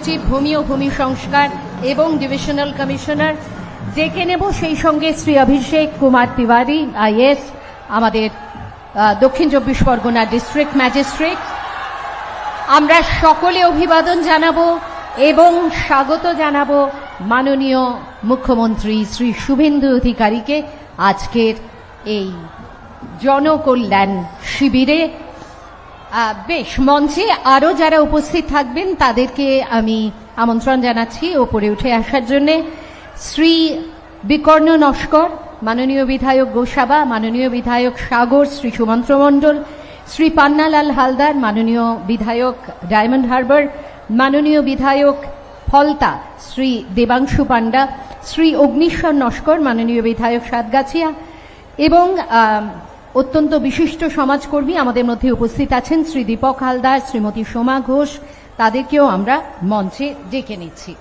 সচিব ভূমি ও ভূমি সংস্কার এবং ডিভিশনাল কমিশনার ডেকে নেব, সেই সঙ্গে শ্রী অভিষেক কুমার তিওয়ারি আইএস, আমাদের দক্ষিণ চব্বিশ পরগনা ডিস্ট্রিক্ট ম্যাজিস্ট্রেট। আমরা সকলে অভিবাদন জানাবো এবং স্বাগত জানাবো মাননীয় মুখ্যমন্ত্রী শ্রী শুভেন্দু অধিকারীকে আজকের এই জনকল্যাণ শিবিরে। বেশ, মঞ্চে আরও যারা উপস্থিত থাকবেন তাদেরকে আমি আমন্ত্রণ জানাচ্ছি ওপরে উঠে আসার জন্য। শ্রী বিকর্ণ নস্কর, মাননীয় বিধায়ক গোসাবা, মাননীয় বিধায়ক সাগর, শ্রী সুমন্ত্র মণ্ডল, শ্রী পান্নালাল হালদার, মাননীয় বিধায়ক ডায়মন্ড হারবার, মাননীয় বিধায়ক ফলতা শ্রী দেবাংশু পান্ডা, শ্রী অগ্নিশ্বর নস্কর, মাননীয় বিধায়ক সাতগাছিয়া, এবং অত্যন্ত বিশিষ্ট সমাজকর্মী আমাদের মধ্যে উপস্থিত আছেন শ্রী দীপক হালদার, শ্রীমতী সোমা ঘোষ, তাদেরকেও আমরা মঞ্চে ডেকে নিচ্ছি।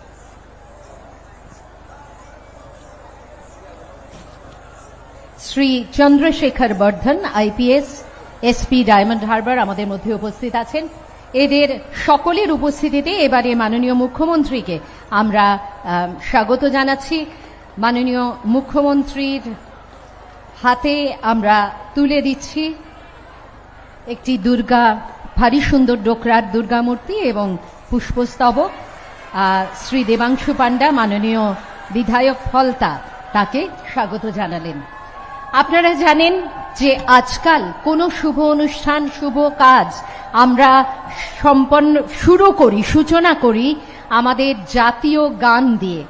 শ্রী চন্দ্রশেখর বর্ধন আইপিএস, এসপি ডায়মন্ড হারবার আমাদের মধ্যে উপস্থিত আছেন। এদের সকলের উপস্থিতিতে এবারে মাননীয় মুখ্যমন্ত্রীকে আমরা স্বাগত জানাচ্ছি। মাননীয় মুখ্যমন্ত্রীর হাতে আমরা তুলে দিচ্ছি একটি দুর্গা, ভারী সুন্দর ডোকরার দুর্গা মূর্তি এবং পুষ্পস্তবক। শ্রী দেবাংশু পান্ডা, মাননীয় বিধায়ক ফলতা, তাকে স্বাগত জানালেন। আপনারা জানেন যে আজকাল কোনো শুভ অনুষ্ঠান, শুভ কাজ আমরা সূচনা করি আমাদের জাতীয় গান দিয়ে,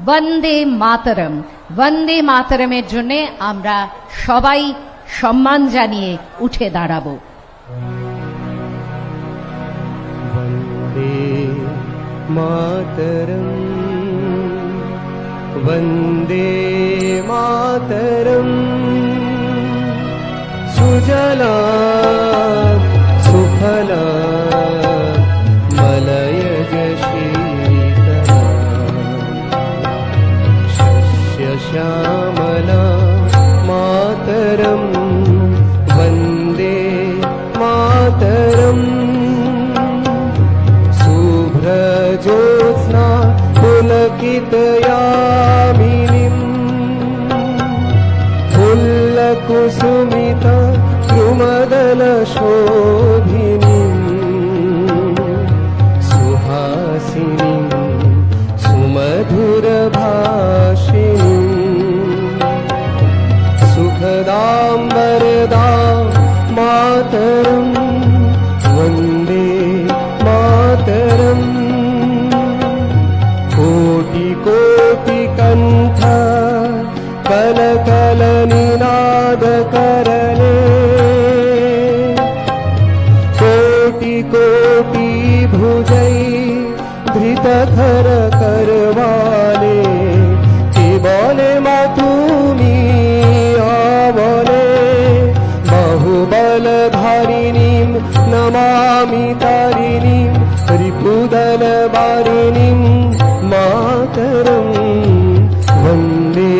বন্দে মাতরম। বন্দে মাতরমের জন্য আমরা সবাই সম্মান জানিয়ে উঠে দাঁড়াবো। বন্দে মাতরম, বন্দে মাতরম, সুজলা সুফলা মলয়জ শীতলা, শস্য শ্যামলা মাতরম, বন্দে মাতরম, শুভ্রজ্যোৎস্না পুলকিতয়ামিনীম, ফুল্লকুসুমিতা দ্রুমদলশোভিনীম, সুহাসিনীম সুমধুরভাষিণীম, সুখদাম বরদাম মাতরম, বন্দে মাতরম, কোটি কোটি কণ্ঠ কল কল নিনাদ করলে, কোটি কোটি ভুজৈ ধৃত ধর করবালে, কে বলে মা তুমি বলে, বাহুবল ধারিণীম নমামি তারিণীম, রিপুদল বারিণীম মাতরম, বন্দে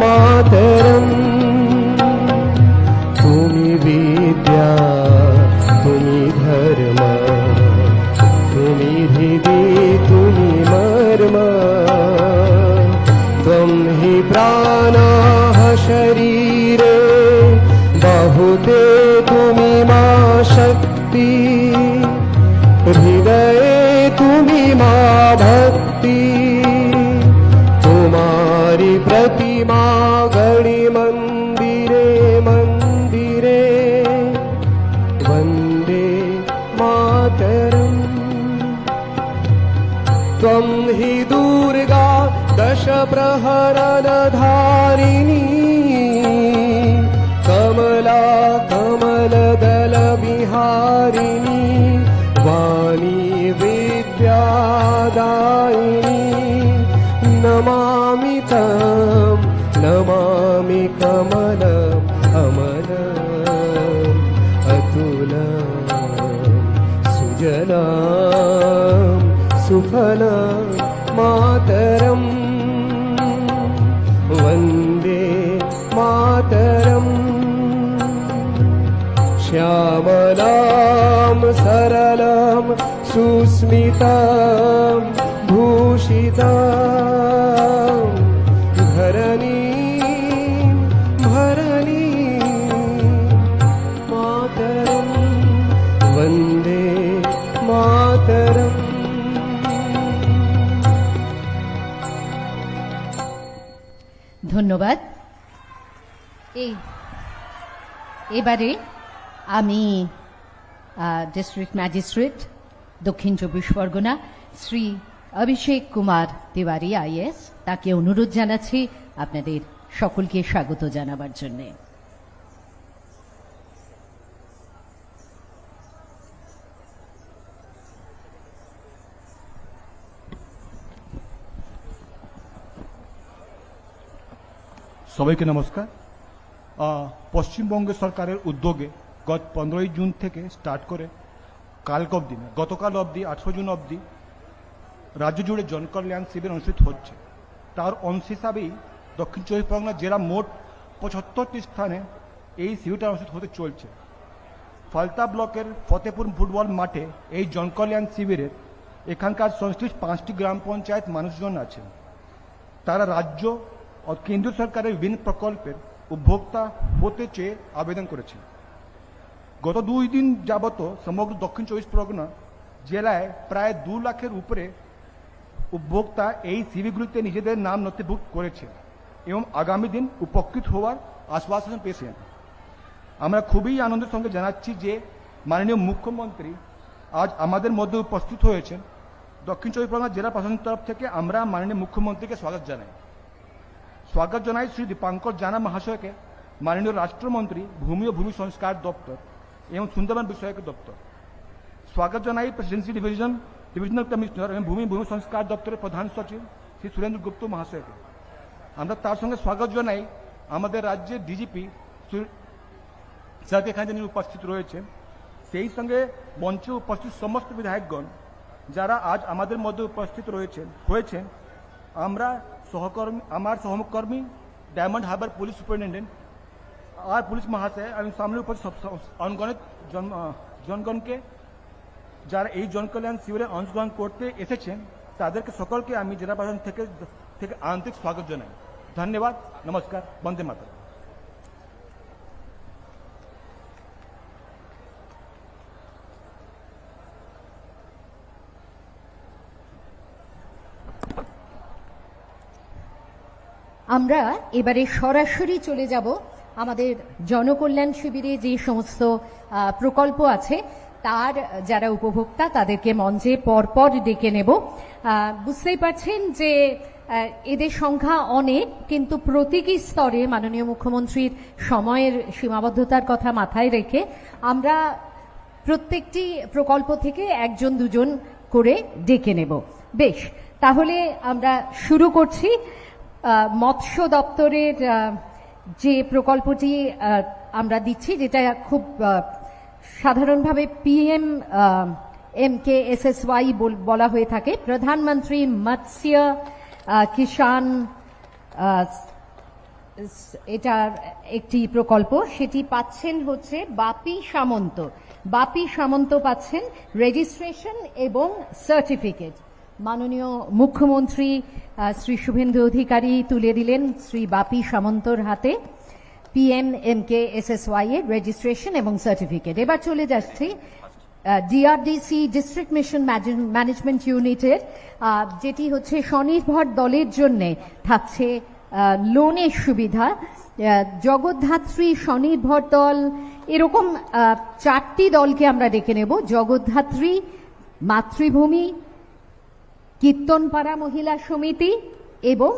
মাতরম। তুমি বিদ্যা, তুমি ধর্ম, তুমি হৃদি, তুমি মর্ম, ত্বম হি প্রাণঃ শরীরে, বাহুতে তুমি মা শক্তি, হৃদয়ে তুমি মা ভক্তি, তোমারি প্রতিমা গড়ি মন্দিরে মন্দিরে, বন্দে মাতরম। ত্বম হি দুর্গা দশ প্রহরণ ধারিণী, কমলা কমল দল বিহারিণী, वाणी विद्यादायिनी, नमामि तं नमामि कमलम् अमलम् अतुलम् सुजलाम् सुफलाम् मातरम्, वन्दे मातरम्। श्यामलां सरलां सुस्मितां ধন্যবাদ। এবারে আমি ডিস্ট্রিক্ট ম্যাজিস্ট্রেট দক্ষিণ চব্বিশ পরগনা শ্রী অভিষেক কুমার তিওয়ারি আইএস তাকে অনুরোধ জানাচ্ছি আপনাদের সকলকে স্বাগত জানাবার জন্যে। সবাইকে নমস্কার। পশ্চিমবঙ্গ সরকারের উদ্যোগে গত 15 জুন থেকে স্টার্ট করে কালকে অবধি গতকাল অবধি 18 জুন অবধি রাজ্য জুড়ে জনকল্যাণ শিবির অনুষ্ঠিত হচ্ছে। তার অংশ হিসাবেই দক্ষিণ চব্বিশ পরগনা জেলা মোট 75টি স্থানে এই শিবিরটা অনুষ্ঠিত হতে চলছে। ফালতা ব্লকের ফতেপুর ফুটবল মাঠে এই জনকল্যাণ শিবিরের এখানকার সংশ্লিষ্ট 5টি গ্রাম পঞ্চায়েত মানুষজন আছেন। তারা রাজ্য ও কেন্দ্রীয় সরকারের বিভিন্ন প্রকল্পের উপভোক্তা হতে চেয়ে আবেদন করেছে। গত 2 দিন যাবত সমগ্র দক্ষিণ চব্বিশ পরগনা জেলায় প্রায় 2 লাখের উপরে উপভোক্তা এই শিবিরগুলিতে নিজেদের নাম নথিভুক্ত করেছে এবং আগামী দিন উপকৃত হওয়ার আশ্বাসন পেয়েছেন। আমরা খুবই আনন্দের সঙ্গে জানাচ্ছি যে মাননীয় মুখ্যমন্ত্রী আজ আমাদের মধ্যে উপস্থিত হয়েছেন। দক্ষিণ চব্বিশ পরগনা জেলা প্রশাসনের তরফ থেকে আমরা মাননীয় মুখ্যমন্ত্রীকে স্বাগত জানাই। স্বাগত জানাই শ্রী দীপাঙ্কর জানা মহাশয়কে, মাননীয় রাষ্ট্রমন্ত্রী ভূমি ও ভূমি সংস্কার দপ্তর এবং সুন্দরবন বিষয়ক দপ্তর। স্বাগত জানাই প্রেসিডেন্সি ডিভিশনাল কমিশনার এবং ভূমি সংস্কার দপ্তরের প্রধান সচিব শ্রী সুরেন্দ্র গুপ্ত মহাশয়কে। আমরা তার সঙ্গে স্বাগত জানাই আমাদের রাজ্যের ডিজিপি স্যারকে এখানে যিনি উপস্থিত রয়েছেন, সেই সঙ্গে মঞ্চে উপস্থিত সমস্ত বিধায়কগণ যারা আজ আমাদের মধ্যে উপস্থিত হয়েছেন। আমার সহকর্মী ডায়মন্ড হারবার পুলিশ সুপারিনটেন্ডেন্ট আর পুলিশ মহাশয় এবং সামনে উপস্থিত অনগণিত জনগণকে যারা এই জনকল্যাণ শিবিরে অংশগ্রহণ করতে এসেছেন, তাদেরকে সকলকে আমি জেলা প্রশাসন থেকে আন্তরিক স্বাগত জানাই। ধন্যবাদ, নমস্কার, বন্দে মাতরম। আমরা এবারে সরাসরি চলে যাব আমাদের জনকল্যাণ শিবিরে যে সমস্ত প্রকল্প আছে তার যারা উপভোক্তা তাদেরকে মঞ্চে পরপর ডেকে নেব। বুঝতেই পারছেন যে এদের সংখ্যা অনেক, কিন্তু প্রতীকী স্তরে মাননীয় মুখ্যমন্ত্রীর সময়ের সীমাবদ্ধতার কথা মাথায় রেখে আমরা প্রত্যেকটি প্রকল্প থেকে 1-2 করে ডেকে নেব। বেশ, তাহলে আমরা শুরু করছি। মৎস্য দপ্তরের যে প্রকল্পটি আমরা দিচ্ছি, যেটা খুব সাধারণভাবে PMMKSSY বলা হয়ে থাকে, প্রধানমন্ত্রী মৎস্য কিষাণ, এটার একটি প্রকল্প। সেটি পাচ্ছেন হচ্ছে বাপি সামন্ত পাচ্ছেন রেজিস্ট্রেশন এবং সার্টিফিকেট। মাননীয় মুখ্যমন্ত্রী শ্রী শুভেন্দু অধিকারী তুলে দিলেন শ্রী বাপি সামন্তর হাতে PMMKSSY এর রেজিস্ট্রেশন এবং সার্টিফিকেট। এবার চলে যাচ্ছি DRDC ডিস্ট্রিক্ট মিশন ম্যানেজমেন্ট ইউনিটের, যেটি হচ্ছে স্বনির্ভর দলের জন্য থাকছে লোনের সুবিধা। জগদ্ধাত্রী, স্বনির্ভর দল, এরকম 4টি দলকে আমরা ডেকে নেব। জগদ্ধাত্রী, মাতৃভূমি, কীর্তনপাড়া মহিলা সমিতি এবং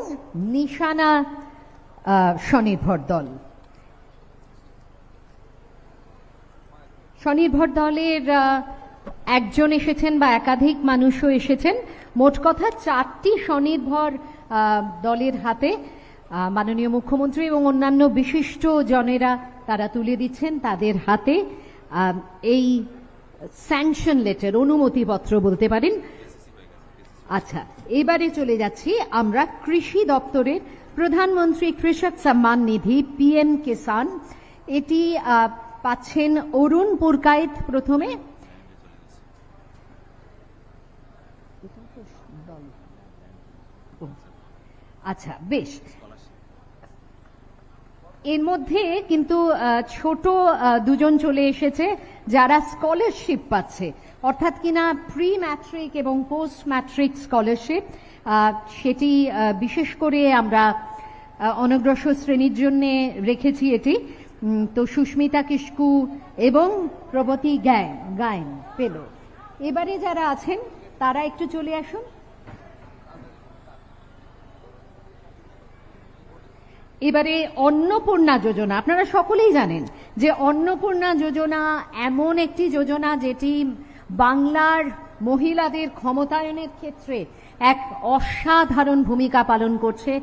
নিশানা স্বনির্ভর দল। স্বনির্ভর দলের একজন এসেছেন বা একাধিক মানুষও এসেছেন। মোট কথা 4টি স্বনির্ভর দলের হাতে মাননীয় মুখ্যমন্ত্রী এবং অন্যান্য বিশিষ্ট জনেরা তারা তুলে দিচ্ছেন তাদের হাতে এই স্যাংশন লেটার, অনুমতিপত্র বলতে পারেন। আচ্ছা, এবারে চলে যাচ্ছি আমরা কৃষি দপ্তরের প্রধানমন্ত্রী কৃষক সম্মান নিধি PM কিষাণ। এটি পাচ্ছেন অরুণ পুরকায়েত প্রথমে। আচ্ছা, বেশ। এর মধ্যে কিন্তু ছোট 2জন চলে এসেছে যারা স্কলারশিপ পাচ্ছে, অর্থাৎ কিনা প্রি ম্যাট্রিক এবং পোস্ট ম্যাট্রিক স্কলারশিপ। সেটি বিশেষ করে আমরা অনগ্রসর শ্রেণীর জন্য রেখেছি এটি। তো সুস্মিতা কিস্কু এবং প্রগতি গায়েন পেল। এবারে যারা আছেন তারা একটু চলে আসুন। এবারে অন্নপূর্ণা যোজনা, আপনারা সকলেই জানেন যে অন্নপূর্ণা যোজনা এমন একটি যোজনা যেটি বাংলার মহিলাদের ক্ষমতায়নের ক্ষেত্রে এক অসাধারণ ভূমিকা পালন করছে।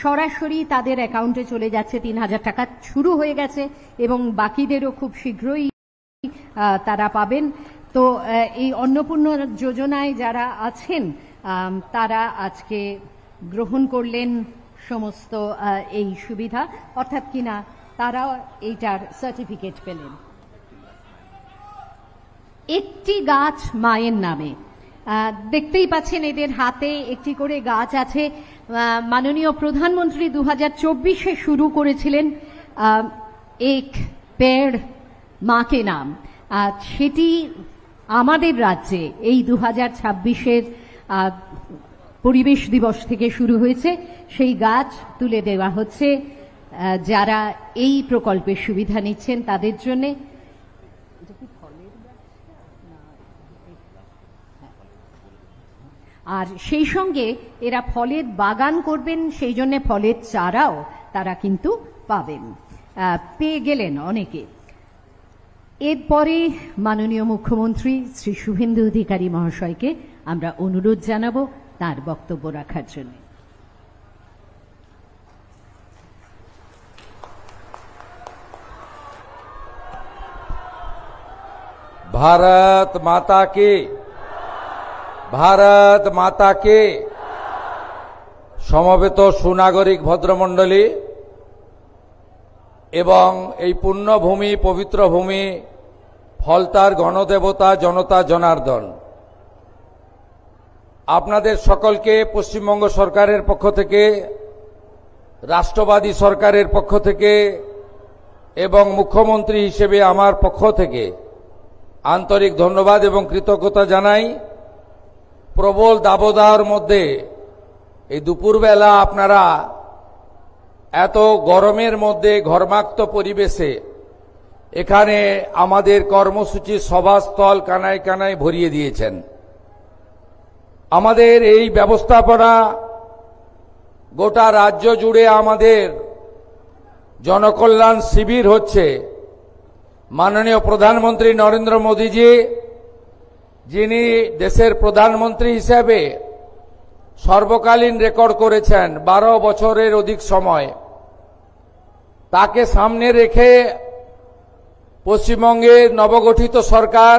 সরাসরি তাদের অ্যাকাউন্টে চলে যাচ্ছে ৩,০০০ টাকা, শুরু হয়ে গেছে এবং বাকিদেরও খুব শীঘ্রই তারা পাবেন। তো এই অন্নপূর্ণা যোজনায় যারা আছেন তারা আজকে গ্রহণ করলেন সমস্ত এই সুবিধা, অর্থাৎ কিনা তারা এইটার সার্টিফিকেট পেলেন। একটি গাছ মায়ের নামে, দেখতেই পাচ্ছেন এদের হাতে একটি করে গাছ আছে। মাননীয় প্রধানমন্ত্রী 2024-এ শুরু করেছিলেন এক পেড় মাকে নাম, সেটি আমাদের রাজ্যে এই 2026-এর পরিবেশ দিবস থেকে শুরু হয়েছে। সেই গাছ তুলে দেওয়া হচ্ছে যারা এই প্রকল্পের সুবিধা নিচ্ছেন তাদের জন্য। আর সেই সঙ্গে এরা ফলের বাগান করবেন, সেই জন্য ফলের চারাও তারা কিন্তু পাবেন, পেয়ে গেলেন অনেকে। এরপরে মাননীয় মুখ্যমন্ত্রী শ্রী শুভেন্দু অধিকারী মহাশয়কে আমরা অনুরোধ জানাবো তার বক্তব্য রাখার জন্য। भारत माता की, भारत माता की। সমবেত সুনাগরিক ভদ্রমণ্ডলী এবং এই পুণ্যভূমি, পবিত্র ভূমি, ফলতার গণদেবতা জনতা জনার্দন, আপনাদের সকলকে পশ্চিমবঙ্গ সরকারের পক্ষ থেকে, রাষ্ট্রবাদী সরকারের পক্ষ থেকে এবং মুখ্যমন্ত্রী হিসেবে আমার পক্ষ থেকে আন্তরিক ধন্যবাদ এবং কৃতজ্ঞতা জানাই। প্রবল দাবদাহের মধ্যে এই দুপুরবেলা আপনারা এত গরমের মধ্যে ঘর্মাক্ত পরিবেশে এখানে আমাদের কর্মসূচি সভাস্থল কানায় কানায় ভরিয়ে দিয়েছেন। আমাদের এই ব্যবস্থাপনা গোটা রাজ্য জুড়ে আমাদের জনকল্যাণ শিবির হচ্ছে। মাননীয় প্রধানমন্ত্রী নরেন্দ্র মোদীজি, যিনি দেশের প্রধানমন্ত্রী হিসেবে সর্বকালীন রেকর্ড করেছেন 12 বছরের অধিক সময়, তাকে সামনে রেখে পশ্চিমবঙ্গের নবগঠিত সরকার,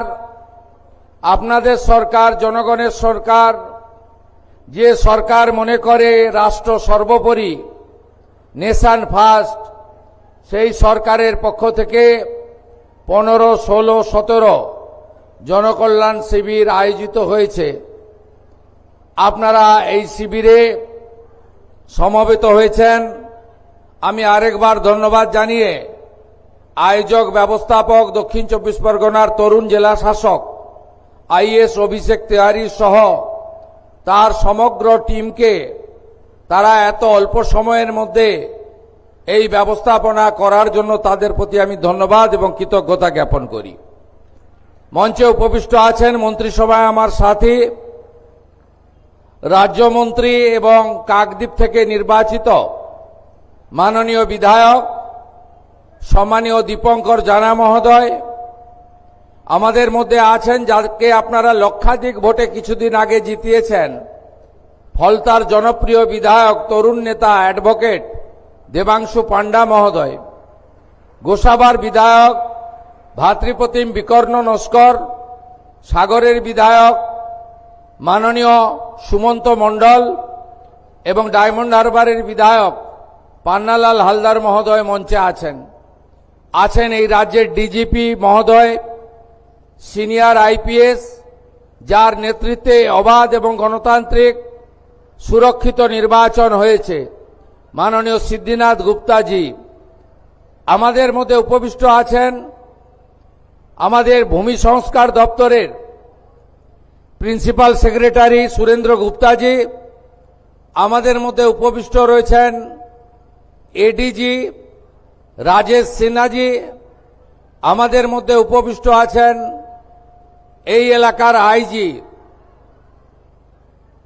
আপনাদের সরকার, জনগণের সরকার, যে সরকার মনে করে রাষ্ট্র সর্বোপরি, নেশন ফার্স্ট, সেই সরকারের পক্ষ থেকে 15, 16, 17 জনকল্যাণ শিবির আয়োজিত হয়েছে। আপনারা এই শিবিরে সমবেত হয়েছেন। আমি আরেকবার ধন্যবাদ জানিয়ে আয়োজক, ব্যবস্থাপক, দক্ষিণ 24 পরগনার তরুণ জেলা শাসক আইএস অভিষেক তিওয়ারি সহ তার সমগ্র টিমকে, তারা এত অল্প সময়ের মধ্যে এই ব্যবস্থাপনা করার জন্য তাদের প্রতি আমি ধন্যবাদ এবং কৃতজ্ঞতা জ্ঞাপন করি। মঞ্চে উপবিষ্ট আছেন মন্ত্রিসভায় আমার সাথী, রাজ্যমন্ত্রী এবং কাকদ্বীপ থেকে নির্বাচিত মাননীয় বিধায়ক সম্মানীয় দীপঙ্কর জানা মহোদয়। আমাদের মধ্যে আছেন যাকে আপনারা লক্ষাধিক ভোটে কিছুদিন আগে জিতিয়েছেন, ফলতার জনপ্রিয় বিধায়ক, তরুণ নেতা, অ্যাডভোকেট দেবাংশু পান্ডা মহোদয়, গোসাবার বিধায়ক ভাতৃপ্রতিম বিকর্ণ নস্কর, সাগরের বিধায়ক মাননীয় সুমন্ত মণ্ডল এবং ডায়মন্ড হারবারের বিধায়ক পান্নালাল হালদার মহোদয় মঞ্চে আছেন। আছেন এই রাজ্যের ডিজিপি মহোদয়, সিনিয়র আইপিএস, যার নেতৃত্বে অবাধ এবং গণতান্ত্রিক সুরক্ষিত নির্বাচন হয়েছে, মাননীয় সিদ্ধিনাথ গুপ্তাজি। আমাদের মধ্যে উপবিষ্ট আছেন আমাদের ভূমি সংস্কার দপ্তরের প্রিন্সিপাল সেক্রেটারি সুরেন্দ্র গুপ্তাজি। আমাদের মধ্যে উপবিষ্ট রয়েছেন এডিজি রাজেশ সিনহাজি, আমাদের মধ্যে উপবিষ্ট আছেন এই এলাকার আইজি,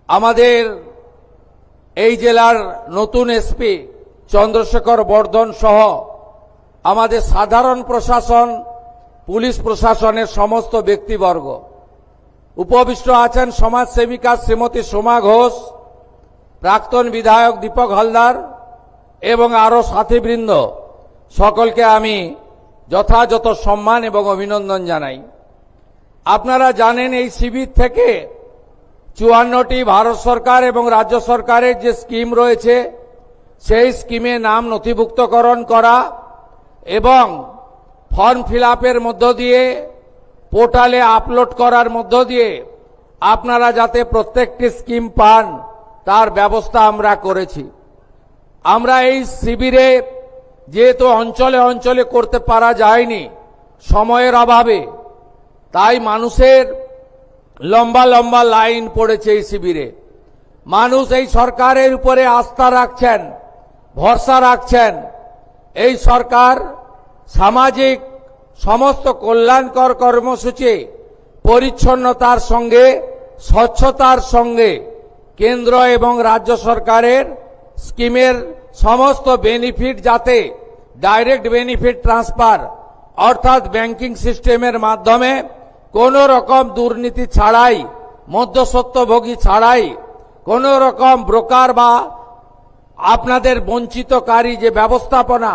আমাদের এই জেলার নতুন এসপি চন্দ্রশেখর বর্ধন সহ আমাদের সাধারণ প্রশাসন, পুলিশ প্রশাসনের সমস্ত ব্যক্তিবর্গ উপবিষ্ট আছেন। সমাজসেবিকা শ্রীমতী সোমা ঘোষ, প্রাক্তন বিধায়ক দীপক হালদার এবং আরো সাথীবৃন্দ, সকলকে আমি যথাযথ সম্মান এবং অভিনন্দন জানাই। আপনারা জানেন এই শিবির থেকে 54টি ভারত সরকার এবং রাজ্য সরকারের যে স্কিম রয়েছে সেই স্কিমে নাম নথিভুক্তকরণ করা এবং ফর্ম ফিল আপের মধ্য দিয়ে পোর্টালে আপলোড করার মধ্য দিয়ে আপনারা যাতে প্রত্যেকটি স্কিম পান তার ব্যবস্থা আমরা করেছি। আমরা এই শিবিরে যেহেতু অঞ্চলে অঞ্চলে করতে পারা যায়নি সময়ের অভাবে, তাই মানুষের লম্বা লম্বা লাইন পড়েছে এই শিবিরে। মানুষ এই সরকারের উপরে আস্থা রাখছেন, ভরসা রাখছেন। এই সরকার সামাজিক সমস্ত কল্যাণকর কর্মসূচি পরিচ্ছন্নতার সঙ্গে স্বচ্ছতার সঙ্গে কেন্দ্র এবং রাজ্য সরকারের স্কিমের সমস্ত বেনিফিট যাতে ডাইরেক্ট বেনিফিট ট্রান্সফার অর্থাৎ ব্যাংকিং সিস্টেমের মাধ্যমে কোনো রকম দুর্নীতি ছাড়াই, মধ্যস্বত্বভোগী ছাড়াই, কোনো রকম ব্রোকার বা আপনাদের বঞ্চিতকারী যে ব্যবস্থাপনা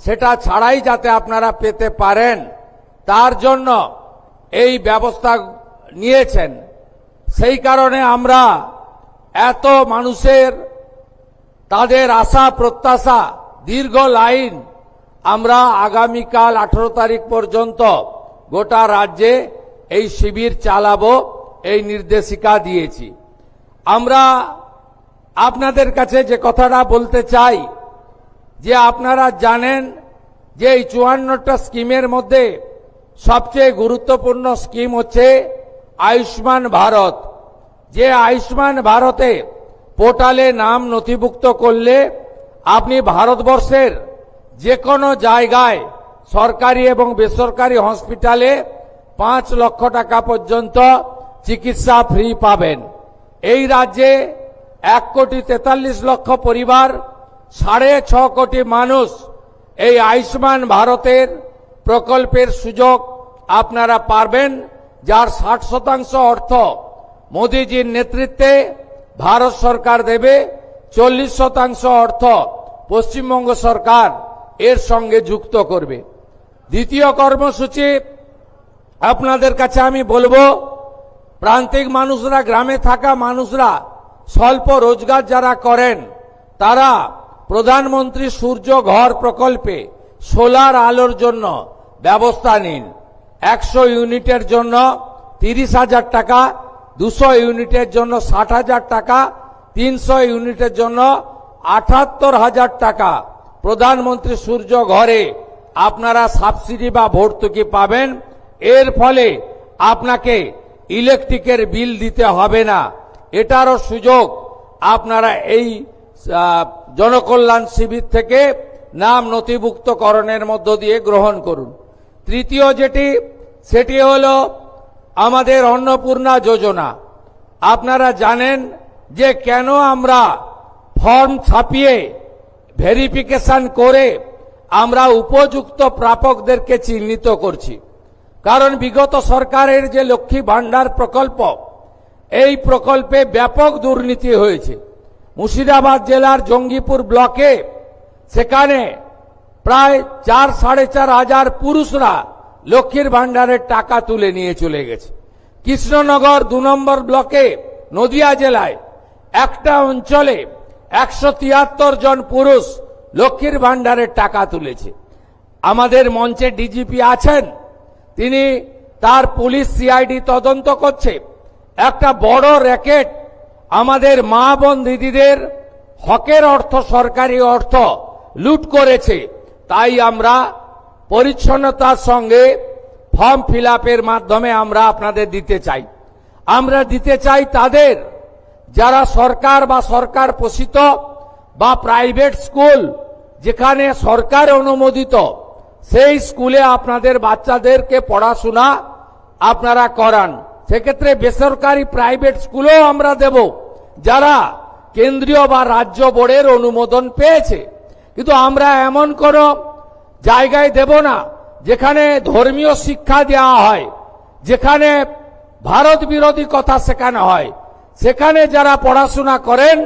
সেটা ছাড়াই যাতে আপনারা পেতে পারেন তার জন্য এই ব্যবস্থা নিয়েছেন। সেই কারণে আমরা এত মানুষের তাদের আশা প্রত্যাশা দীর্ঘ লাইন আমরা আগামীকাল 18 তারিখ পর্যন্ত গোটা রাজ্যে এই শিবির চালাবো এই নির্দেশিকা দিয়েছি। আমরা আপনাদের কাছে যে কথাটা বলতে চাই যে আপনারা জানেন যে এই 54টা স্কিমের মধ্যে সবচেয়ে গুরুত্বপূর্ণ স্কিম হচ্ছে আয়ুষ্মান ভারত। যে আয়ুষ্মান ভারতে পোর্টালে নাম নথিভুক্ত করলে আপনি ভারতবর্ষের যে কোনো জায়গায় সরকারি এবং বেসরকারি হসপিটালে 5 লক্ষ টাকা পর্যন্ত চিকিৎসা ফ্রি পাবেন। এই রাজ্যে 1,43,00,000 পরিবার, 6.5 কোটি মানুষ এই আয়ুষ্মান ভারতের প্রকল্পের সুযোগ আপনারা পারবেন, যার 60% অর্থ মোদীজির নেতৃত্বে ভারত সরকার দেবে, 40% অর্থ পশ্চিমবঙ্গ সরকার এর সঙ্গে যুক্ত করবে। দ্বিতীয় কর্মসূচি আপনাদের কাছে আমি বলবো, প্রান্তিক মানুষরা, গ্রামে থাকা মানুষরা, স্বল্প রোজগার যারা করেন তারা প্রধানমন্ত্রী সূর্য ঘর প্রকল্পে সোলার আলোর জন্য ব্যবস্থা নিন। 100 ইউনিটের জন্য 30,000 টাকা, 200 ইউনিটের জন্য 60,000 টাকা, 300 ইউনিটের জন্য 78,000 টাকা প্রধানমন্ত্রী সূর্য ঘরে আপনারা সাবসিডি বা ভর্তুকি পাবেন। এর ফলে আপনাকে ইলেকট্রিকের বিল দিতে হবে না। এটারও সুযোগ আপনারা এই জনকল্যাণ শিবির থেকে নাম নথিভুক্তকরণের মধ্য দিয়ে গ্রহণ করুন। তৃতীয় সেটি হলো আমাদের অন্নপূর্ণা যোজনা। আপনারা জানেন যে কেন আমরা ফর্ম ছাপিয়ে ভেরিফিকেশন করে আমরা উপযুক্ত প্রাপকদেরকে চিহ্নিত করছি। কারণ বিগত সরকারের যে লক্ষ্মী ভান্ডার প্রকল্প, এই প্রকল্পে ব্যাপক দুর্নীতি হয়েছে। মুর্শিদাবাদ জেলার জঙ্গিপুর ব্লকে সেখানে প্রায় 4-4.5 হাজার পুরুষরা লক্ষ্মীর ভান্ডারের টাকা তুলে নিয়ে চলে গেছে। কৃষ্ণনগর 2 নম্বর ব্লকে নদিয়া জেলায় একটা অঞ্চলে 173 জন পুরুষ লক্ষ্মীর ভান্ডারের টাকা তুলেছে। আমাদের মঞ্চে ডিজিপি আছেন, তিনি তার পুলিশ সিআইডি তদন্ত করছে। একটা বড় র্যাকেট আমাদের মা বোন দিদিদের হকের অর্থ, সরকারি অর্থ লুট করেছে। তাই আমরা পরিচ্ছন্নতার সঙ্গে ফর্ম ফিল আপের মাধ্যমে আমরা আপনাদের দিতে চাই। আমরা দিতে চাই তাদের যারা সরকার বা সরকার পোষিত বা প্রাইভেট স্কুল যেখানে সরকার অনুমোদিত সেই স্কুলে আপনাদের বাচ্চাদেরকে পড়াশোনা আপনারা করান। সেক্ষেত্রে বেসরকারি প্রাইভেট স্কুলও আমরা দেব যারা কেন্দ্রীয় বা রাজ্য বোর্ডের অনুমোদন পেয়েছে। কিন্তু আমরা এমন কোন জায়গায় দেব না যেখানে ধর্মীয় শিক্ষা দেওয়া হয়, যেখানে ভারত বিরোধী কথা শেখানো হয়। সেখানে যারা পড়াশোনা করেন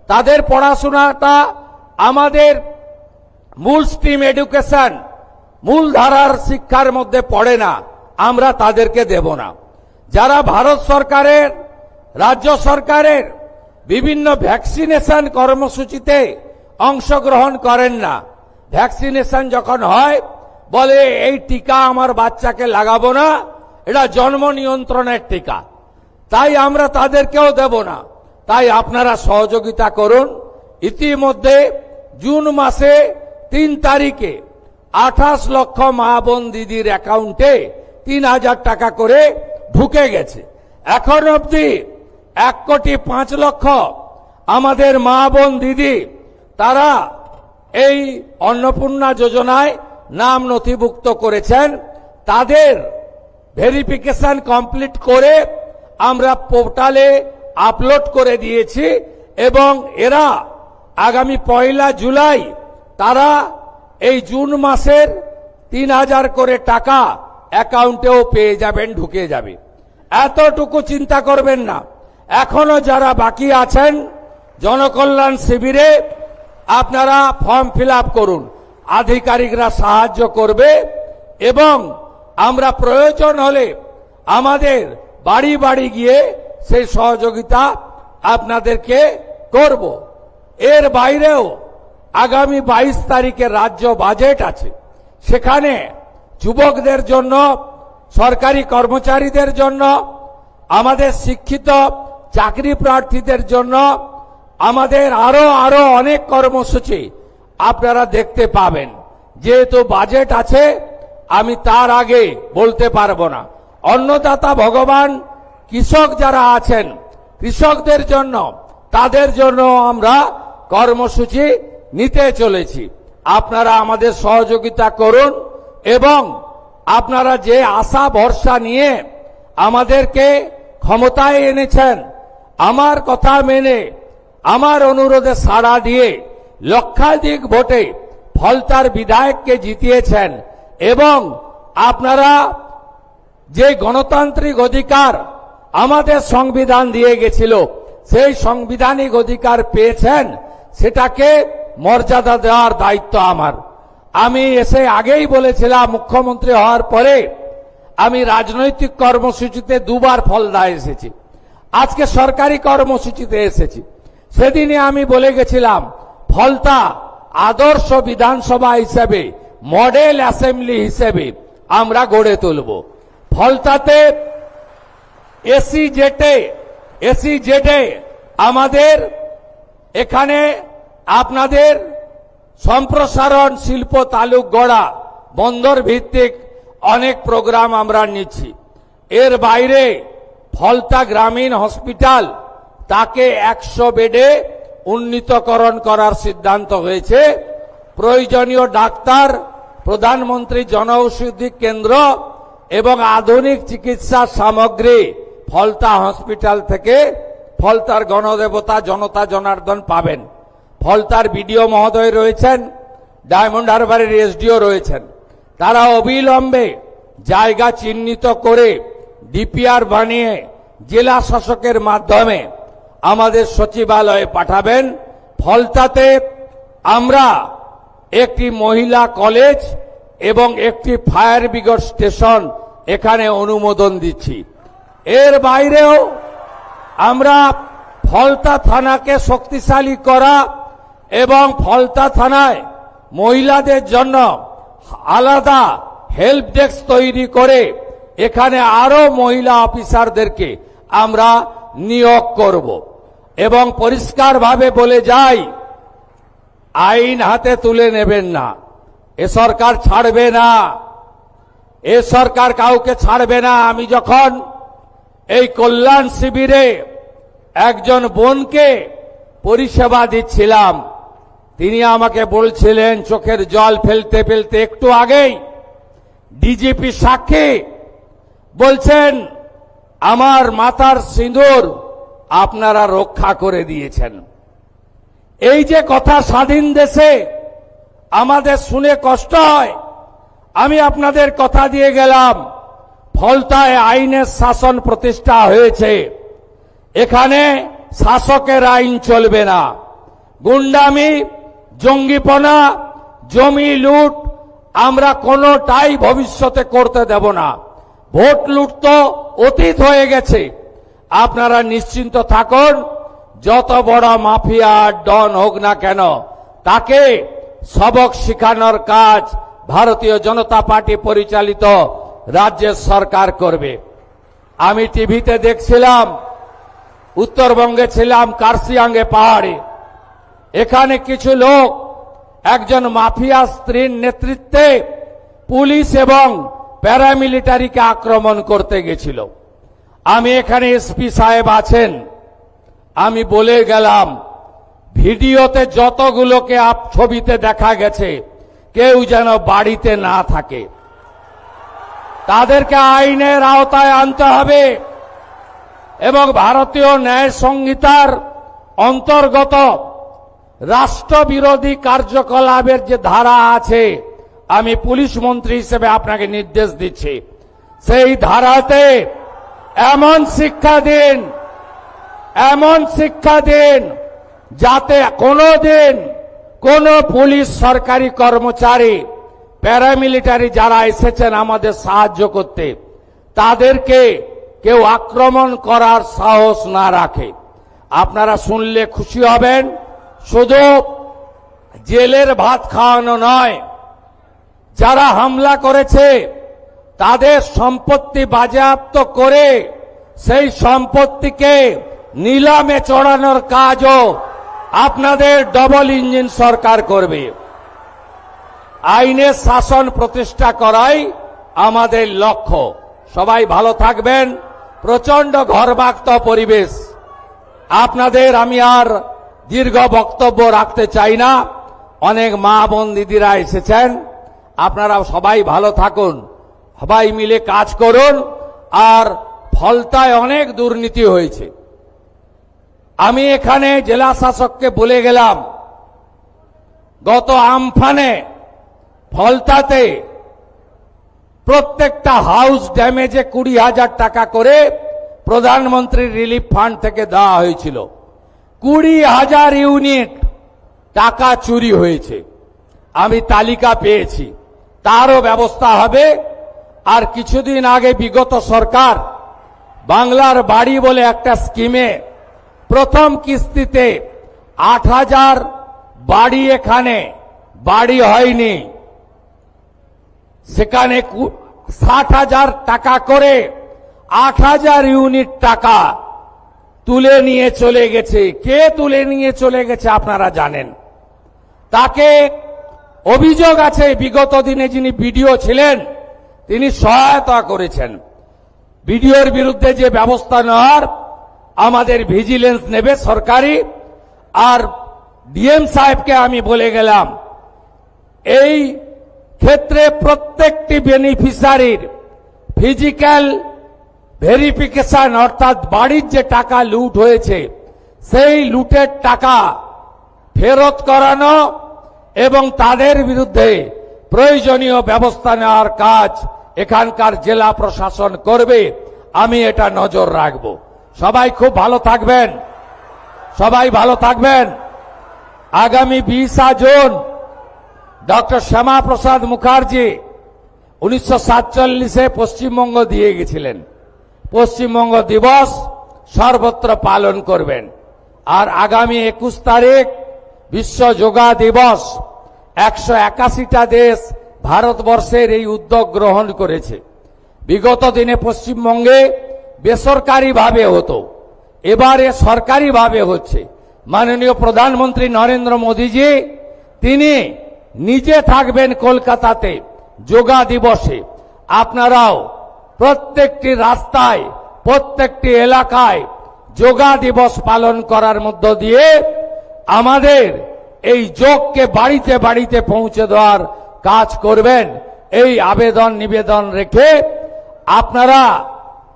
তাদের পড়াশোনাটা আমাদের মূল স্ট্রিম এডুকেশন, মূল ধারার শিক্ষার মধ্যে পড়ে না, আমরা তাদেরকে দেব না। যারা ভারত সরকারের, রাজ্য সরকারের বিভিন্ন ভ্যাকসিনেশন কর্মসূচিতে অংশগ্রহণ করেন না, ভ্যাকসিনেশন যখন হয় বলে এই টিকা আমার বাচ্চাকে লাগাবো না, এটা জন্ম নিয়ন্ত্রণের টিকা, তাই আমরা তাদেরকেও দেব না। তাই আপনারা সহযোগিতা করুন। ইতিমধ্যে জুন মাসে 3 তারিখে 28 লক্ষ মা বোন দিদির অ্যাকাউন্টে 3000 টাকা করে ঢুকে গেছে। এখন অবধি 1,05,00,000 আমাদের মা বোন দিদি তারা এই অন্নপূর্ণা যোজনায় নাম নথিভুক্ত করেছেন। তাদের ভেরিফিকেশন কমপ্লিট করে আমরা পোর্টালে আপলোড করে দিয়েছি এবং এরা আগামী 1 জুলাই তারা এই জুন মাসের 3000 করে টাকা অ্যাকাউন্টেও পেয়ে যাবেন, ঢুকে যাবে। এতটুকু চিন্তা করবেন না। এখনো যারা বাকি আছেন জনকল্যাণ শিবিরে আপনারা ফর্ম ফিল আপ করুন, আধিকারিকরা সাহায্য করবে এবং আমরা প্রয়োজন হলে আমাদের বাড়ি বাড়ি গিয়ে সেই সহযোগিতা আপনাদেরকে করব। এর বাইরেও আগামী 22 তারিখে রাজ্য বাজেট আছে, সেখানে যুবকদের জন্য, সরকারি কর্মচারীদের জন্য, আমাদের শিক্ষিত চাকরি প্রার্থীদের জন্য আমাদের আরো অনেক কর্মসূচি আপনারা দেখতে পাবেন। যেহেতু বাজেট আছে আমি তার আগে বলতে পারবো না। অন্নদাতা ভগবান, কৃষক যারা আছেন কৃষকদের জন্য, তাদের জন্য আমরা কর্মসূচি নিতে চলেছি। আপনারা আমাদের সহযোগিতা করুন এবং আপনারা যে আশা ভরসা নিয়ে আমাদেরকে ক্ষমতায় এনেছেন, আমার কথা মেনে আমার অনুরোধে সাড়া দিয়ে লক্ষাধিক ভোটে ফলতার বিধায়ককে জিতিয়েছেন এবং আপনারা যে গণতান্ত্রিক অধিকার আমাদের সংবিধান দিয়ে গেছিল সেই সাংবিধানিক অধিকার পেয়েছেন, সেটাকে মর্যাদা দেওয়ার দায়িত্ব আমার। আমি এসে আগেই বলেছিলাম, মুখ্যমন্ত্রী হওয়ার পরে আমি রাজনৈতিক কর্মসূচিতে 2 বার ফলদায় এসেছি, আজকে সরকারি কর্মসূচিতে এসেছি। সেদিনে আমি বলে গেছিলাম ফলতা আদর্শ বিধানসভা হিসেবে, মডেল অ্যাসেম্বলি হিসেবে আমরা গড়ে তুলব। ফলতাতে এসি জেটে আমাদের এখানে আপনাদের সম্প্রসারণ, শিল্প তালুক গড়া, বন্দর ভিত্তিক অনেক প্রোগ্রাম আমরা নিচ্ছি। এর বাইরে ফলতা গ্রামীণ হসপিটাল তাকে 100 বেডে উন্নীতকরণ করার সিদ্ধান্ত হয়েছে। প্রয়োজনীয় ডাক্তার, প্রধানমন্ত্রী জনঔষধি কেন্দ্র এবং আধুনিক চিকিৎসা সামগ্রী ফলতা হসপিটাল থেকে ফলতার গণদেবতা জনতা জনার্দন পাবেন। ফলতার বিডিও মহোদয় রয়েছেন, ডায়মন্ড হারবারের এসডিও রয়েছেন। তারা অবিলম্বে জায়গা চিহ্নিত করে ডিপিআর বানিয়ে জেলা শাসকের মাধ্যমে আমাদের সচিবালয়ে পাঠাবেন। ফলতাতে আমরা একটি মহিলা কলেজ এবং একটি ফায়ার ব্রিগেড স্টেশন এখানে অনুমোদন দিচ্ছি। এর বাইরেও আমরা ফলতা থানাকে শক্তিশালী করা এবং ফলতা থানায় মহিলাদের জন্য আলাদা হেল্প ডেস্ক তৈরি করে এখানে আরো মহিলা অফিসারদেরকে আমরা নিয়োগ করব এবং পরিষ্কারভাবে বলে যাই, আইন হাতে তুলে নেবেন না। এ সরকার ছাড়বে না, এ সরকার কাউকে ছাড়বে না। আমি যখন এই কল্যাণ শিবিরে একজন বোনকে পরিষেবা দিচ্ছিলাম, তিনি আমাকে বলছিলেন চোখের জল ফেলতে ফেলতে একটু আগেই, ডিজিপি সাক্ষী বলছেন আমার মাথার সিঁদুর আপনারা রক্ষা করে দিয়েছেন। এই যে কথা স্বাধীন দেশে আমাদের শুনে কষ্ট হয়। আমি আপনাদের কথা দিয়ে গেলাম, ফলতায় আইনের শাসন প্রতিষ্ঠা হয়েছে। এখানে শাসকের আইন চলবে না। গুন্ডামি, জঙ্গিপনা, জমি লুট আমরা কোনোটাই ভবিষ্যতে করতে দেব না। ভোট লুট তো অতীত হয়ে গেছে। আপনারা নিশ্চিন্ত থাকুন, যত বড় মাফিয়া ডন হোক না কেন তাকে সবক শেখানোর কাজ ভারতীয় জনতা পার্টি পরিচালিত রাজ্যের সরকার করবে। আমি টিভিতে দেখছিলাম, উত্তরবঙ্গে ছিলাম, কার্শিয়াঙ্গে পাহাড়ে। এখানে কিছু লোক একজন মাফিয়া স্ত্রীর নেতৃত্বে পুলিশ এবং প্যারামিলিটারিকে আক্রমণ করতে গেছিল। আমি এখানে এসপি সাহেব আছেন, আমি বলে গেলাম ভিডিওতে যতগুলোকে ছবিতে দেখা গেছে কেউ যেন বাড়িতে না থাকে। তাদেরকে আইনের আওতায় আনতে হবে এবং ভারতীয় ন্যায় সংহিতার অন্তর্গত রাষ্ট্রবিরোধী কার্যকলাপের যে ধারা আছে, আমি পুলিশ মন্ত্রী হিসেবে আপনাকে নির্দেশ দিচ্ছি, সেই ধারাতে এমন শিক্ষা দিন যাতে কোনোদিন কোন পুলিশ সরকারি কর্মচারী, প্যারামিলিটারি যারা এসেছেন আমাদের সাহায্য করতে, তাদেরকে কেউ আক্রমণ করার সাহস না রাখে। আপনারা শুনলে খুশি হবেন, শুধু জেলের ভাত খাওয়ানো নয়, যারা হামলা করেছে তাদের সম্পত্তি বাজেয়াপ্ত করে সেই সম্পত্তিকে নিলামে চড়ানোর কাজও আপনাদের ডবল ইঞ্জিন সরকার করবে। আইনের শাসন প্রতিষ্ঠা করাই আমাদের লক্ষ্য। সবাই ভালো থাকবেন। প্রচন্ড ঘরবাক্ত পরিবেশ, আপনাদের আমি আর দীর্ঘ বক্তব্য রাখতে চাই না। অনেক মা বোন দিদিরা এসেছেন, আপনারা সবাই ভালো থাকুন, সবাই মিলে কাজ করুন। আর ফলতায় অনেক দুর্নীতি হয়েছে। আমি এখানে জেলা শাসককে বলে গেলাম, গত আমফানে ফলতাতে প্রত্যেকটা হাউস ড্যামেজে 20,000 টাকা করে প্রধানমন্ত্রী রিলিফ ফান্ড থেকে দেওয়া হয়েছিল। 20,000 ইউনিট টাকা চুরি হয়েছে। আমি তালিকা পেয়েছি, তারও ব্যবস্থা হবে। আর কিছুদিন আগে বিগত সরকার বাংলার বাড়ি বলে একটা স্কিমে প্রথম কিস্তিতে 8,000 বাড়ি, এখানে বাড়ি হয়নি, সেখানে 60,000 টাকা করে 8,000 ইউনিট টাকা তুলে নিয়ে চলে গেছে। কে তুলে নিয়ে চলে গেছে আপনারা জানেন। তাকে অভিযোগ আছে বিগত দিনে যিনি বিডিও ছিলেন তিনি সহায়তা করেছেন। বিডিওর বিরুদ্ধে যে ব্যবস্থা নেওয়ার আমাদের ভিজিলেন্স নেবে সরকারি। আর ডিএম সাহেবকে আমি বলে গেলাম, এই ক্ষেত্রে প্রত্যেকটি বেনিফিশিয়ারির ফিজিক্যাল ভেরিফিকেশন, অর্থাৎ বাড়ির যে টাকা লুট হয়েছে সেই লুটের টাকা ফেরত করানো এবং তাদের বিরুদ্ধে প্রয়োজনীয় ব্যবস্থা নেওয়ার কাজ এখানকার জেলা প্রশাসন করবে। আমি এটা নজর রাখব। সবাই খুব ভালো থাকবেন, সবাই ভালো থাকবেন। আগামী 20 জুন ডক্টর শ্যামা প্রসাদ মুখার্জি 1947-এ পশ্চিমবঙ্গ দিয়ে গেছিলেন। পশ্চিমবঙ্গ দিবস সর্বত্র পালন করবেন। আর আগামী 21 তারিখ বিশ্ব যোগা দিবস। 181টা দেশ ভারতবর্ষের এই উদ্যোগ গ্রহণ করেছে। বিগত দিনে পশ্চিমবঙ্গে বেসরকারিভাবে হতো, এবারে সরকারিভাবে হচ্ছে। মাননীয় প্রধানমন্ত্রী নরেন্দ্র মোদীজি তিনি নিজে থাকবেন কলকাতাতে যোগা দিবসে। আপনারাও প্রত্যেকটি রাস্তায়, প্রত্যেকটি এলাকায় যোগা দিবস পালন করার মধ্য দিয়ে আমাদের এই যোগকে বাড়িতে বাড়িতে পৌঁছে দেওয়ার কাজ করবেন, এই আবেদন নিবেদন রেখে আপনারা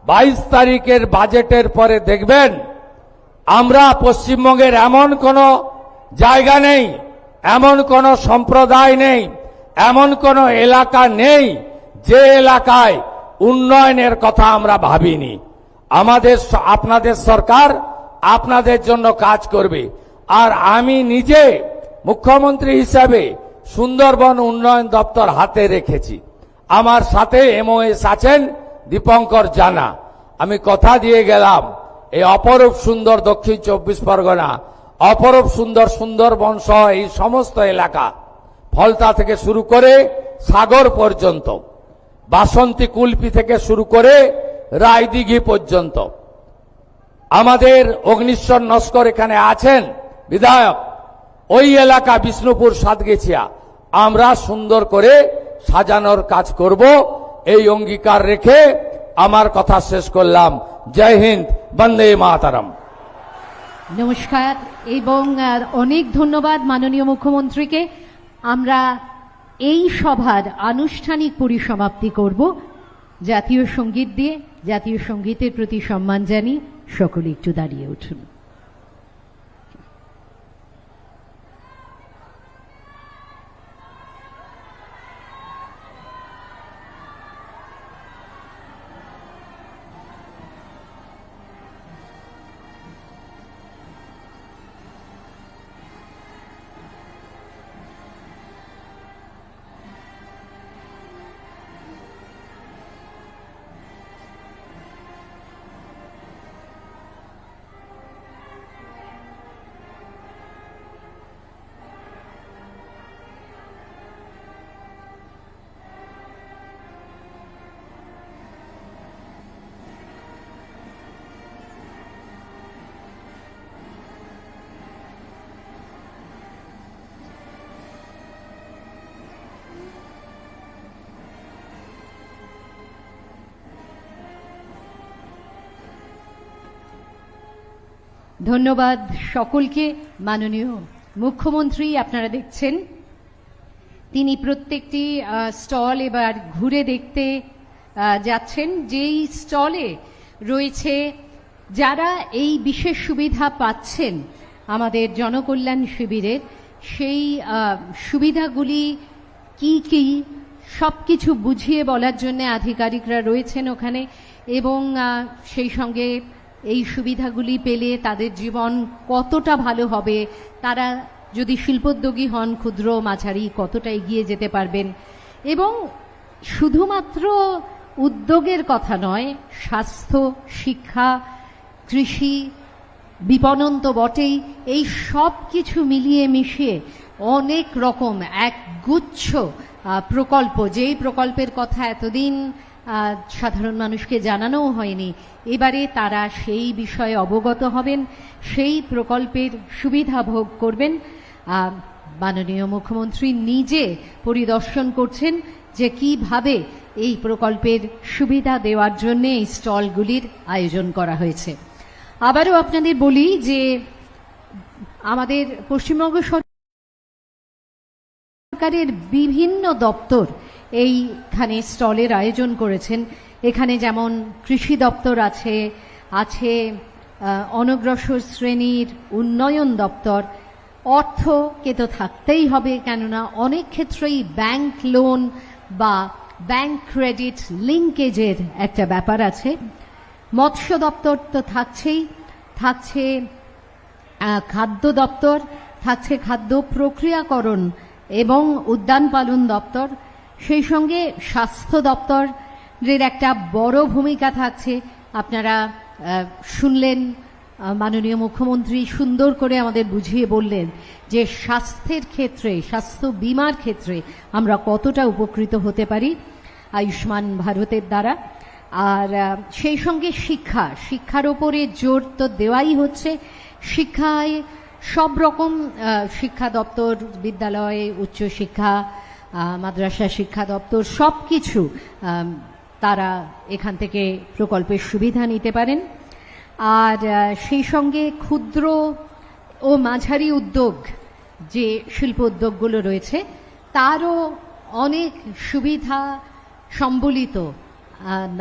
22 তারিখের বাজেটের পরে দেখবেন আমরা পশ্চিমবঙ্গের এমন কোনো জায়গা নেই, এমন কোনো সম্প্রদায় নেই, এমন কোনো এলাকা নেই যে এলাকায় উন্নয়নের কথা আমরা ভাবিনি। আপনাদের সরকার আপনাদের জন্য কাজ করবে। আর আমি নিজে মুখ্যমন্ত্রী হিসাবে সুন্দরবন উন্নয়ন দপ্তর হাতে রেখেছি। আমার সাথে MOS আছেন দীপঙ্কর জানা। আমি কথা দিয়ে গেলাম এই অপরূপ সুন্দর দক্ষিণ 24 পরগনা, অপরূপ সুন্দর সুন্দরবন সহ এই সমস্ত এলাকা, ফলতা থেকে শুরু করে সাগর পর্যন্ত, বাসন্তী কুলপি থেকে শুরু করে রায়দিঘি পর্যন্ত, আমাদের অগ্নিশ্বর নস্কর এখানে আছেন বিধায়ক, ওই এলাকা বিষ্ণুপুর সাতগেছিয়া আমরা সুন্দর করে সাজানোর কাজ করব, এই অঙ্গীকার রেখে আমার কথা শেষ করলাম। জয় হিন্দ, বন্দে মাতরম। নমস্কার এবং অনেক ধন্যবাদ মাননীয় মুখ্যমন্ত্রীকে। আমরা এই সভার আনুষ্ঠানিক পরিসমাপ্তি করব জাতীয় সঙ্গীত দিয়ে। জাতীয় সঙ্গীতের প্রতি সম্মান জানিয়ে সকলে একটু দাঁড়িয়ে উঠুন। ধন্যবাদ সকলকে। মাননীয় মুখ্যমন্ত্রী আপনারা দেখছেন তিনি প্রত্যেকটি স্টল এবার ঘুরে দেখতে যাচ্ছেন। যেই স্টলে রয়েছে যারা এই বিশেষ সুবিধা পাচ্ছেন আমাদের জনকল্যাণ শিবিরের, সেই সুবিধাগুলি কি কি সবকিছু বুঝিয়ে বলার জন্য আধিকারিকরা রয়েছেন ওখানে, এবং সেই সঙ্গে এই সুবিধাগুলি পেলে তাদের জীবন কতটা ভালো হবে, তারা যদি শিল্পোদ্যোগী হন ক্ষুদ্র মাঝারি কতটা এগিয়ে যেতে পারবেন। এবং শুধুমাত্র উদ্যোগের কথা নয়, স্বাস্থ্য, শিক্ষা, কৃষি, বিপণন তো বটেই, এই সব কিছু মিলিয়ে মিশিয়ে অনেক রকম এক গুচ্ছ প্রকল্প, যেই প্রকল্পের কথা এতদিন সাধারণ মানুষকে জানানোও হয়নি, এবারে তারা সেই বিষয়ে অবগত হবেন, সেই প্রকল্পের সুবিধা ভোগ করবেন। মাননীয় মুখ্যমন্ত্রী নিজে পরিদর্শন করছেন যে কিভাবে এই প্রকল্পের সুবিধা দেওয়ার জন্য এই স্টলগুলির আয়োজন করা হয়েছে। আবারও আপনাদের বলি যে আমাদের পশ্চিমবঙ্গ সরকারের বিভিন্ন দপ্তর এইখানে স্টলের আয়োজন করেছেন। এখানে যেমন কৃষি দপ্তর আছে, অনগ্রসর শ্রেণীর উন্নয়ন দপ্তর, অর্থকে তো থাকতেই হবে, কেননা অনেক ক্ষেত্রেই ব্যাংক লোন বা ব্যাংক ক্রেডিট লিঙ্কেজের একটা ব্যাপার আছে। মৎস্য দপ্তর তো থাকছেই, থাকছে খাদ্য দপ্তর, থাকছে খাদ্য প্রক্রিয়াকরণ এবং উদ্যান পালন দপ্তর, সেই সঙ্গে স্বাস্থ্য দপ্তরের একটা বড় ভূমিকা থাকছে। আপনারা শুনলেন মাননীয় মুখ্যমন্ত্রী সুন্দর করে আমাদের বুঝিয়ে বললেন যে স্বাস্থ্যের ক্ষেত্রে, স্বাস্থ্য বীমার ক্ষেত্রে আমরা কতটা উপকৃত হতে পারি আয়ুষ্মান ভারতের দ্বারা। আর সেই সঙ্গে শিক্ষার ওপরে জোর তো দেওয়াই হচ্ছে। শিক্ষায় সব রকম শিক্ষা দপ্তর, বিদ্যালয়, উচ্চশিক্ষা, মাদ্রাসা শিক্ষা দপ্তর সব কিছু তারা এখান থেকে প্রকল্পের সুবিধা নিতে পারেন। আর সেই সঙ্গে ক্ষুদ্র ও মাঝারি উদ্যোগ যে শিল্প উদ্যোগগুলো রয়েছে তারও অনেক সুবিধা সম্বলিত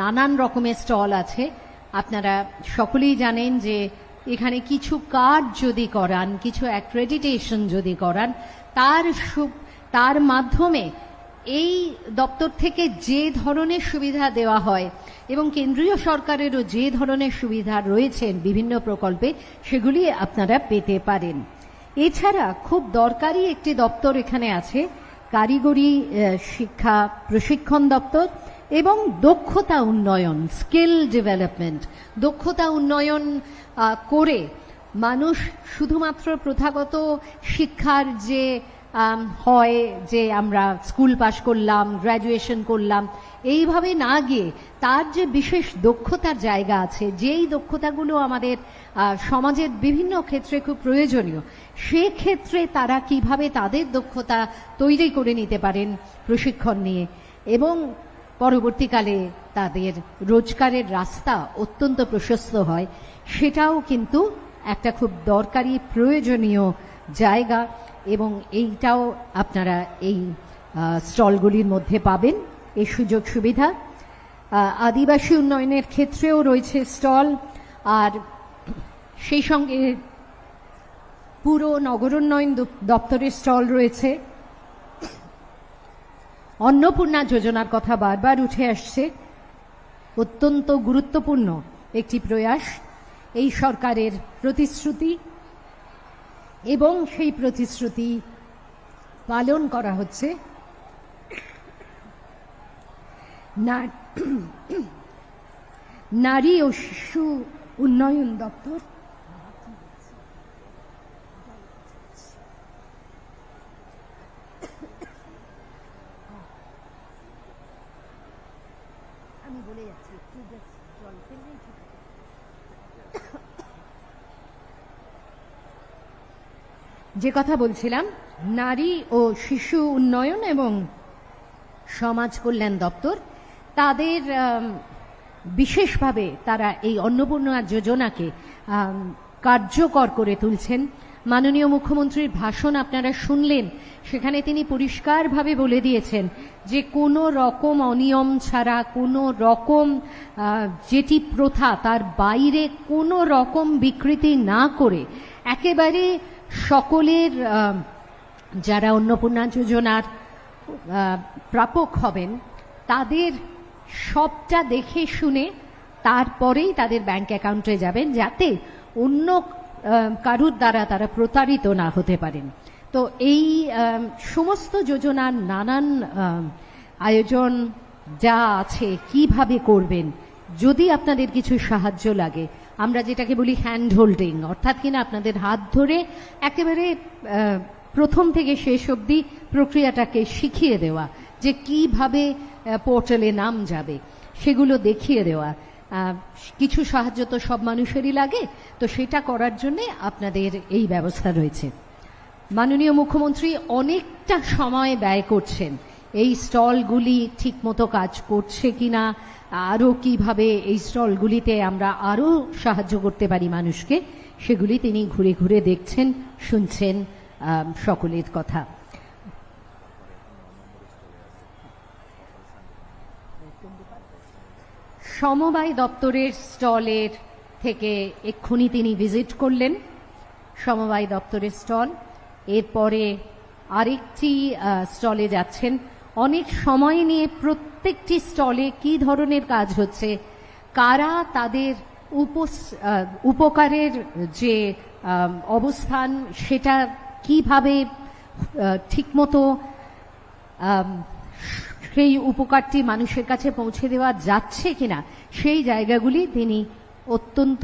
নানান রকমের স্টল আছে। আপনারা সকলেই জানেন যে এখানে কিছু কার্ড যদি করান, কিছু অ্যাক্রেডিটেশন যদি করান, তার মাধ্যমে এই দপ্তর থেকে যে ধরনের সুবিধা দেওয়া হয় এবং কেন্দ্রীয় সরকারেরও যে ধরনের সুবিধা রয়েছেন বিভিন্ন প্রকল্পে, সেগুলি আপনারা পেতে পারেন। এছাড়া খুব দরকারি একটি দপ্তর এখানে আছে, কারিগরি শিক্ষা প্রশিক্ষণ দপ্তর এবং দক্ষতা উন্নয়ন, স্কিল ডেভেলপমেন্ট। দক্ষতা উন্নয়ন করে মানুষ শুধুমাত্র প্রথাগত শিক্ষার যে হয় যে আমরা স্কুল পাশ করলাম, গ্র্যাজুয়েশন করলাম, এইভাবে না গিয়ে তার যে বিশেষ দক্ষতার জায়গা আছে, যেই দক্ষতাগুলো আমাদের সমাজের বিভিন্ন ক্ষেত্রে খুব প্রয়োজনীয়, সেক্ষেত্রে তারা কিভাবে তাদের দক্ষতা তৈরি করে নিতে পারেন প্রশিক্ষণ নিয়ে, এবং পরবর্তীকালে তাদের রোজগারের রাস্তা অত্যন্ত প্রশস্ত হয়, সেটাও কিন্তু একটা খুব দরকারি প্রয়োজনীয় জায়গা। এবং এইটাও আপনারা এই স্টলগুলির মধ্যে পাবেন, এই সুযোগ সুবিধা। আদিবাসী উন্নয়নের ক্ষেত্রেও রয়েছে স্টল, আর সেই সঙ্গে পুরো নগরোন্নয়ন দপ্তরের স্টল রয়েছে। অন্নপূর্ণা যোজনার কথা বারবার উঠে আসছে, অত্যন্ত গুরুত্বপূর্ণ একটি প্রয়াস, এই সরকারের প্রতিশ্রুতি, এবং সেই প্রতিশ্রুতি পালন করা হচ্ছে। নারী ও শিশু উন্নয়ন দপ্তর আমি বলে যাচ্ছি, একটু জাস্ট জল ফেললেই ঠিক আছে। যে কথা বলছিলাম, নারী ও শিশু উন্নয়ন এবং সমাজ কল্যাণ দপ্তর, তাদের বিশেষভাবে তারা এই অন্নপূর্ণা যোজনাকে কার্যকর করে তুলছেন। মাননীয় মুখ্যমন্ত্রীর ভাষণ আপনারা শুনলেন, সেখানে তিনি পরিষ্কারভাবে বলে দিয়েছেন যে কোনো রকম অনিয়ম ছাড়া, কোনো রকম যেটি প্রথা তার বাইরে কোনো রকম বিকৃতি না করে একেবারে সকলের যারা অন্নপূর্ণা যোজনার প্রাপক হবেন তাদের সবটা দেখে শুনে তারপরেই তাদের ব্যাংক অ্যাকাউন্টে যাবেন, যাতে অন্য কারুর দ্বারা তারা প্রতারিত না হতে পারেন। তো এই সমস্ত যোজনার নানান আয়োজন যা আছে, কিভাবে করবেন, যদি আপনাদের কিছু সাহায্য লাগে, আমরা যেটাকে বলি হ্যান্ড হোল্ডিং, অর্থাৎ কিনা আপনাদের হাত ধরে একেবারে প্রথম থেকে শেষ অবধি প্রক্রিয়াটাকে শিখিয়ে দেওয়া, যে কিভাবে পোর্টালে নাম যাবে সেগুলো দেখিয়ে দেওয়া। কিছু সাহায্য তো সব মানুষেরই লাগে, তো সেটা করার জন্যে আপনাদের এই ব্যবস্থা রয়েছে। মাননীয় মুখ্যমন্ত্রী অনেকটা সময় ব্যয় করছেন এই স্টলগুলি ঠিকমতো কাজ করছে কিনা, আরও কিভাবে এই স্টলগুলিতে আমরা আরও সাহায্য করতে পারি মানুষকে, সেগুলি তিনি ঘুরে ঘুরে দেখছেন, শুনছেন সকলের কথা। সমবায় দপ্তরের স্টলের থেকে এক্ষুনি তিনি ভিজিট করলেন, সমবায় দপ্তরের স্টল। এরপরে আরেকটি স্টলে যাচ্ছেন। অনেক সময় নিয়ে প্রত্যেকটি স্টলে কি ধরনের কাজ হচ্ছে, কারা তাদের উপকারের যে অবস্থান সেটা কিভাবে ঠিকমতো সেই উপকারটি মানুষের কাছে পৌঁছে দেওয়া যাচ্ছে কিনা, সেই জায়গাগুলি তিনি অত্যন্ত